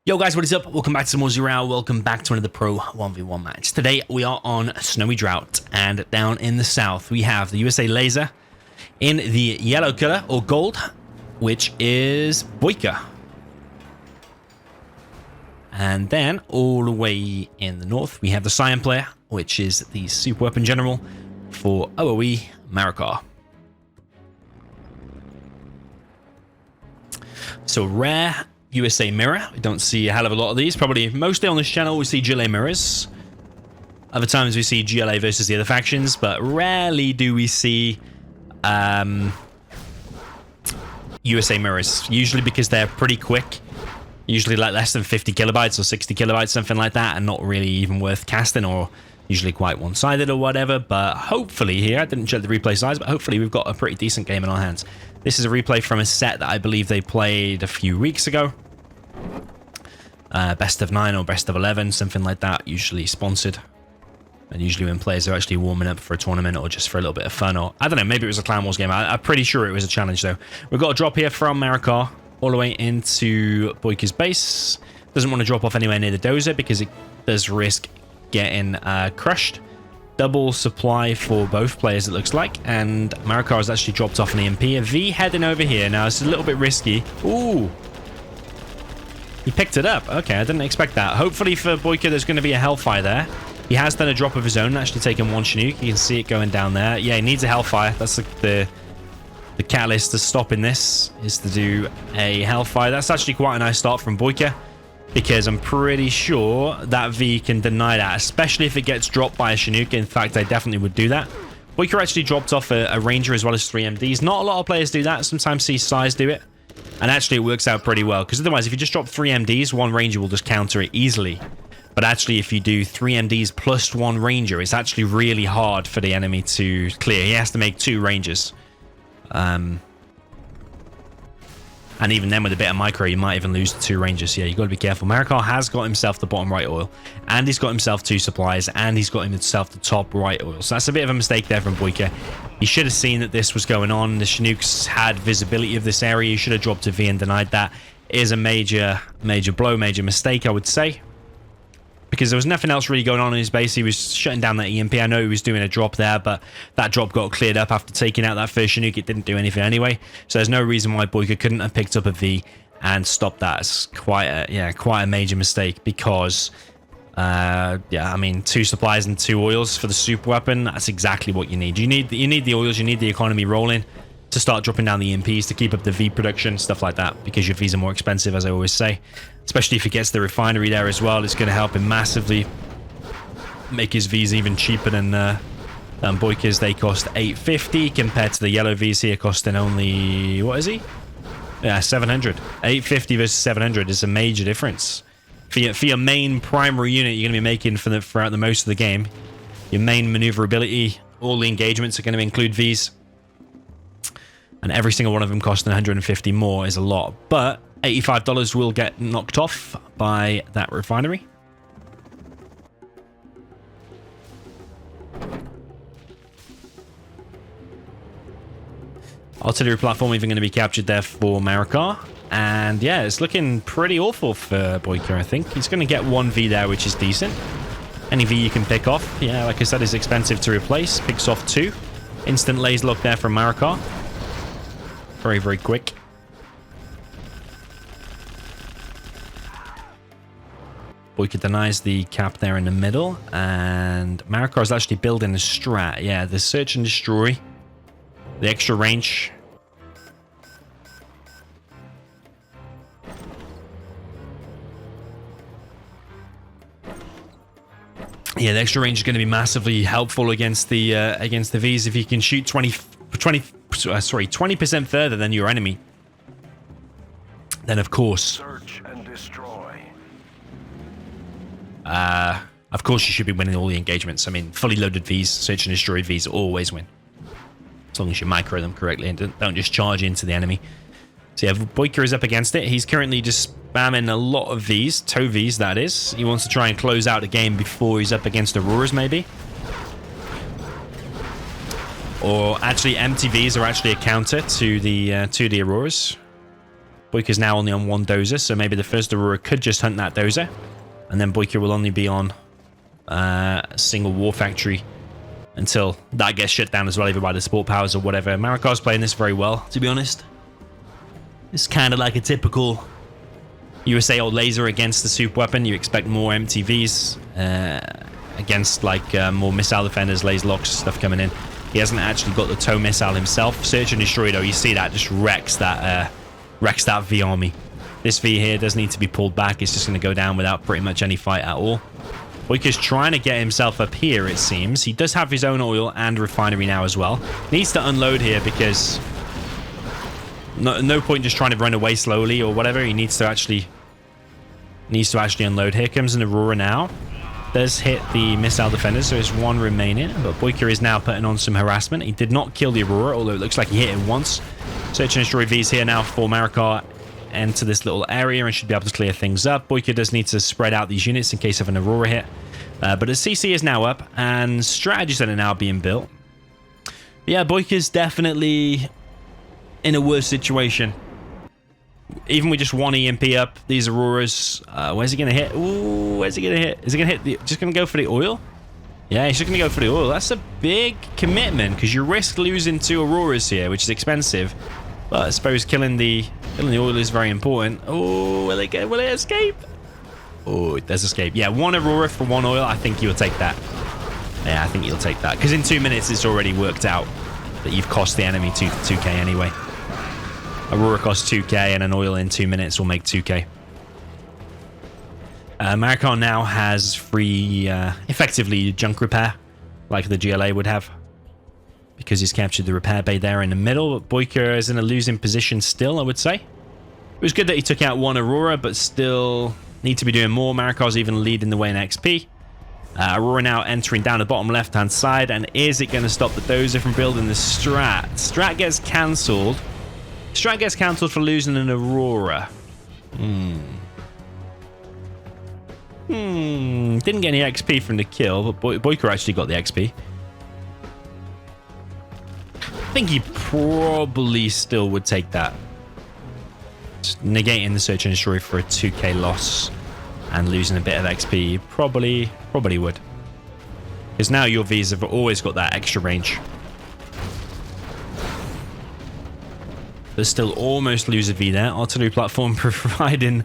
Yo guys, what is up? Welcome back to some more Zero. Welcome back to another Pro 1v1 match. Today we are on Snowy Drought, and down in the south we have the USA Laser in the yellow color or gold, which is BoYcaH. And then all the way in the north we have the Cyan player, which is the super weapon general for OOE Marakar. So rare USA mirror. We don't see a hell of a lot of these. Probably mostly on this channel we see GLA mirrors. Other times we see GLA versus the other factions, but rarely do we see USA mirrors. Usually because they're pretty quick. Usually like less than 50 kilobytes or 60 kilobytes, something like that, and not really even worth casting, or usually quite one-sided or whatever. But hopefully here, I didn't check the replay size, but hopefully we've got a pretty decent game in our hands. This is a replay from a set that I believe they played a few weeks ago. Best of 9 or best of 11, something like that, usually sponsored. And usually when players are actually warming up for a tournament or just for a little bit of fun, or I don't know, maybe it was a Clan Wars game. I'm pretty sure it was a challenge though. We've got a drop here from Marakar all the way into BoYcaH's base. Doesn't want to drop off anywhere near the dozer because it does risk getting crushed. Double supply for both players, it looks like, and Marakar has actually dropped off an EMP. A V heading over here. Now, it's a little bit risky. Ooh. He picked it up. Okay, I didn't expect that. Hopefully for BoYcaH, there's going to be a Hellfire there. He has done a drop of his own, actually taken one Chinook. You can see it going down there. Yeah, he needs a Hellfire. That's the catalyst to stopping this, is to do a Hellfire. That's actually quite a nice start from BoYcaH, because I'm pretty sure that V can deny that, especially if it gets dropped by a Chinook. In fact, I definitely would do that. BoYcaH actually dropped off a Ranger as well as 3 MDs. Not a lot of players do that. Sometimes see Size do it. And actually, it works out pretty well, because otherwise, if you just drop 3 MDs, one Ranger will just counter it easily. But actually, if you do 3 MDs plus 1 Ranger, it's actually really hard for the enemy to clear. He has to make 2 Rangers. And even then, with a bit of micro, you might even lose the 2 Rangers. Yeah, you've got to be careful. Marakar has got himself the bottom right oil, and he's got himself 2 supplies, and he's got himself the top right oil. So that's a bit of a mistake there from BoYcaH. He should have seen that this was going on. The Chinooks had visibility of this area. He should have dropped a V and denied that. It is a major blow, major mistake, I would say. Because there was nothing else really going on in his base. He was shutting down that EMP. I know he was doing a drop there, but that drop got cleared up after taking out that first Chinook. It didn't do anything anyway. So there's no reason why BoYcaH couldn't have picked up a V and stopped that. It's quite a major mistake, because yeah, I mean, 2 supplies and 2 oils for the super weapon. That's exactly what you need. You need the oils, you need the economy rolling to start dropping down the EMPs to keep up the V production, stuff like that, because your Vs are more expensive, as I always say. Especially if he gets the refinery there as well, it's going to help him massively make his Vs even cheaper than BoYcaH's. They cost $850 compared to the yellow Vs here costing only, what is he? Yeah, 700. $850 versus 700 is a major difference. For your main primary unit you're going to be making throughout the most of the game, your main maneuverability, all the engagements are going to include Vs. And every single one of them costing 150 more is a lot. But $85 will get knocked off by that refinery. Artillery platform even going to be captured there for Marakar. And yeah, it's looking pretty awful for BoYcaH, I think. He's going to get 1 V there, which is decent. Any V you can pick off, yeah, like I said, is expensive to replace. Picks off 2. Instant laser lock there from Marakar. Very, very quick. BoYcaH denies the cap there in the middle, and Marakar is actually building a strat. Yeah, the search and destroy, the extra range. Yeah, the extra range is going to be massively helpful against the Vs. If you can shoot 20% further than your enemy, then of course, search and destroy. Of course, you should be winning all the engagements. I mean, fully loaded Vs, search and destroy Vs always win, as long as you micro them correctly and don't just charge into the enemy. So yeah, BoYcaH is up against it. He's currently just spamming a lot of Vs, toe Vs that is. He wants to try and close out the game before he's up against Auroras maybe. Or actually, empty Vs are actually a counter to the Auroras. BoYcaH's now only on one dozer, so maybe the first Aurora could just hunt that dozer. And then BoYcaH will only be on a single war factory until that gets shut down as well, either by the support powers or whatever. Marakar's playing this very well, to be honest. It's kind of like a typical USA old laser against the super weapon. You expect more MTVs against like more missile defenders, laser locks, stuff coming in. He hasn't actually got the tow missile himself. Search and destroy, though, you see that just wrecks that V army. This V here does need to be pulled back. It's just going to go down without pretty much any fight at all. BoYcaH's trying to get himself up here, it seems. He does have his own oil and refinery now as well. Needs to unload here because no point just trying to run away slowly or whatever. He needs to actually unload. Here comes an Aurora now. Does hit the missile defenders, so there's one remaining. But BoYcaH is now putting on some harassment. He did not kill the Aurora, although it looks like he hit it once. Search and destroy V's here now for Marakar. Enter this little area and should be able to clear things up. BoYcaH does need to spread out these units in case of an Aurora hit. But the CC is now up and strategies that are now being built. But yeah, BoYcaH's definitely in a worse situation. Even with just one EMP up, these Auroras, where's he going to hit? Ooh, where's he going to hit? Is he going to hit the... Just going to go for the oil? Yeah, he's just going to go for the oil. That's a big commitment because you risk losing 2 Auroras here, which is expensive. But I suppose killing the oil is very important. Oh, will it escape? Oh, it does escape. Yeah, 1 Aurora for 1 oil. I think you'll take that. Yeah, I think you'll take that. Because in 2 minutes, it's already worked out that you've cost the enemy 2k anyway. Aurora costs 2k and an oil in 2 minutes will make 2k. Marakar now has free, effectively, junk repair, like the GLA would have. Because he's captured the repair bay there in the middle. But BoYcaH is in a losing position still, I would say. It was good that he took out 1 Aurora, but still need to be doing more. Marakar's even leading the way in XP. Aurora now entering down the bottom left-hand side. And is it going to stop the dozer from building the strat? Strat gets cancelled. Strat gets cancelled for losing an Aurora. Didn't get any XP from the kill, but BoYcaH actually got the XP. I think he probably still would take that. Just negating the search and destroy for a 2k loss and losing a bit of XP, probably would. Because now your Vs have always got that extra range. But still almost lose a V there. Artillery platform providing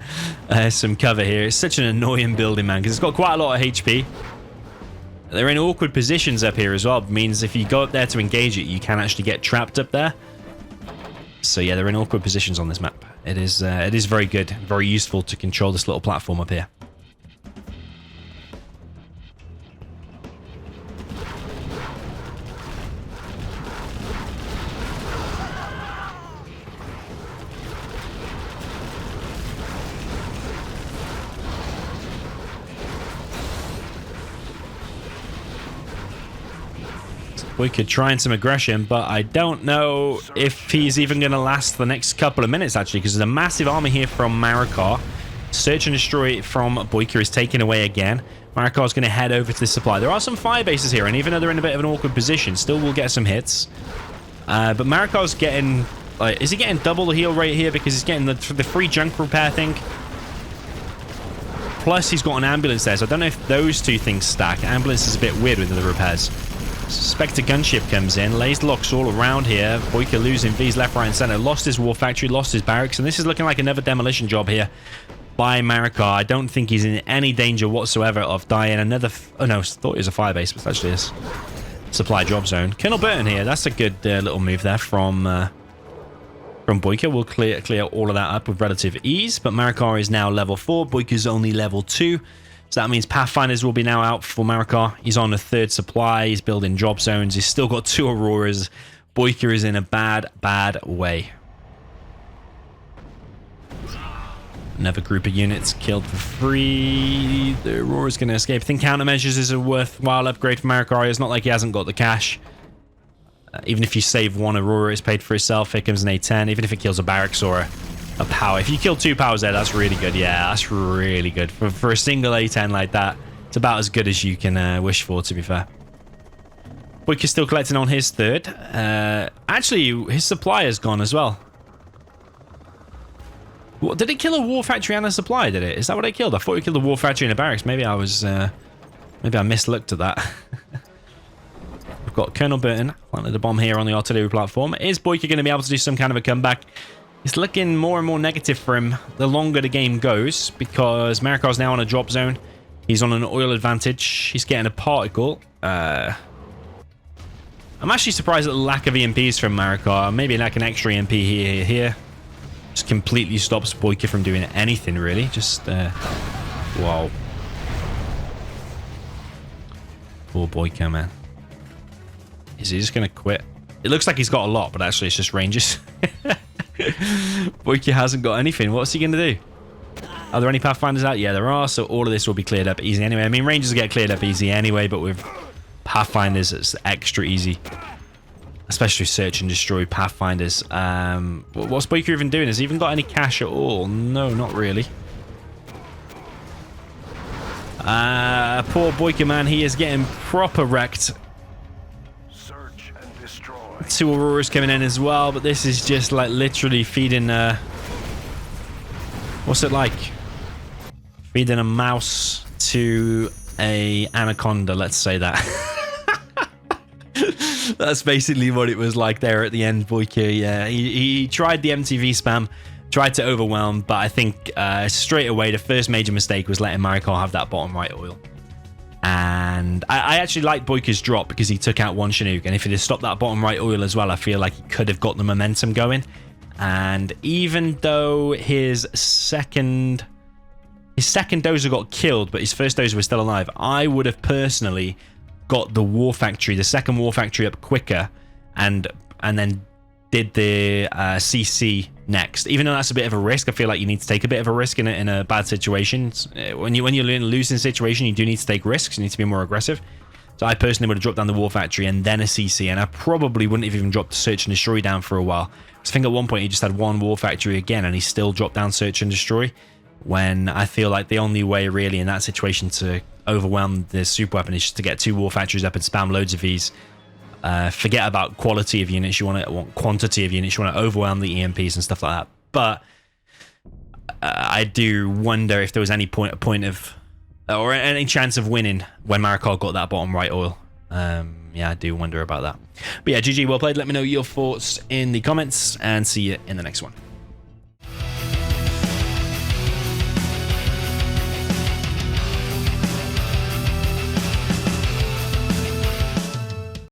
some cover here. It's such an annoying building, man, because it's got quite a lot of HP. They're in awkward positions up here as well. It means if you go up there to engage it, you can actually get trapped up there. So yeah, they're in awkward positions on this map. It is very good, very useful to control this little platform up here. BoYcaH trying some aggression, but I don't know if he's even going to last the next couple of minutes, actually, because there's a massive army here from Marakar. Search and destroy from BoYcaH is taken away again. Marakar's going to head over to the supply. There are some fire bases here, and even though they're in a bit of an awkward position, still will get some hits. But Marakar's getting... is he getting double the heal rate here because he's getting the free junk repair thing? Plus, he's got an ambulance there, so I don't know if those two things stack. Ambulance is a bit weird with the repairs. Suspect a gunship comes in, lays locks all around here. BoYcaH losing V's left, right, and center. Lost his war factory, lost his barracks, and this is looking like another demolition job here by Marakar. I don't think he's in any danger whatsoever of dying. Another... oh no, I thought it was a fire base, but actually is supply drop zone. Colonel Burton here. That's a good little move there from BoYcaH. We'll clear all of that up with relative ease, but Marakar is now level 4. BoYcaH's only level 2. So that means Pathfinders will be now out for Marakar. He's on a 3rd supply. He's building drop zones. He's still got 2 Auroras. BoYcaH is in a bad way. Another group of units killed for free. The Aurora's going to escape. I think countermeasures is a worthwhile upgrade for Marakar. It's not like he hasn't got the cash. Even if you save 1 Aurora, it's paid for itself. Here comes an A10. Even if it kills a barracks or a power. If you kill 2 powers there, that's really good. Yeah, that's really good. For a single A10 like that, it's about as good as you can wish for, to be fair. BoYcaH's still collecting on his 3rd. Actually, his supply has gone as well. What, did it kill a war factory and a supply, did it? Is that what it killed? I thought it killed a war factory and a barracks. Maybe I was... maybe I mislooked at that. We've got Colonel Burton planted a bomb here on the artillery platform. Is BoYcaH going to be able to do some kind of a comeback? It's looking more and more negative for him the longer the game goes, because Marakar's now on a drop zone. He's on an oil advantage. He's getting a particle. I'm actually surprised at the lack of EMPs from Marakar. Maybe like an extra EMP here. Just completely stops BoYcaH from doing anything, really. Just, wow. Poor BoYcaH, man. Is he just going to quit? It looks like he's got a lot, but actually it's just ranges. BoYcaH hasn't got anything. What's he going to do? Are there any Pathfinders out? Yeah, there are. So all of this will be cleared up easy anyway. I mean, Rangers get cleared up easy anyway, but with Pathfinders, it's extra easy. Especially search and destroy Pathfinders. What's BoYcaH even doing? Has he even got any cash at all? No, not really. Poor BoYcaH, man. He is getting proper wrecked. Search and destroy. 2 Auroras coming in as well, but this is just like literally feeding... what's it like? Feeding a mouse to a anaconda, let's say that. That's basically what it was like there at the end, BoYcaH. Yeah, he tried the MTV spam, tried to overwhelm, but I think straight away the first major mistake was letting Marakar have that bottom right oil. And I actually like BoYcaH's drop because he took out one Chinook, and if he'd have stopped that bottom right oil as well, I feel like he could have got the momentum going. And even though his second dozer got killed, but his first dozer was still alive, I would have personally got the war factory, the second war factory up quicker, and then did the CC next. Even though that's a bit of a risk, I feel like you need to take a bit of a risk in a bad situation. When you're in a losing situation, you do need to take risks. You need to be more aggressive. So I personally would have dropped down the war factory and then a CC, and I probably wouldn't have even dropped the search and destroy down for a while. I think at one point he just had one war factory again, and he still dropped down search and destroy, when I feel like the only way really in that situation to overwhelm the super weapon is just to get 2 war factories up and spam loads of these. Forget about quality of units, you want quantity of units, you want to overwhelm the EMPs and stuff like that. But I do wonder if there was any point of or any chance of winning when Marakar got that bottom right oil. Yeah, I do wonder about that. But yeah, GG, well played. Let me know your thoughts in the comments, and see you in the next one.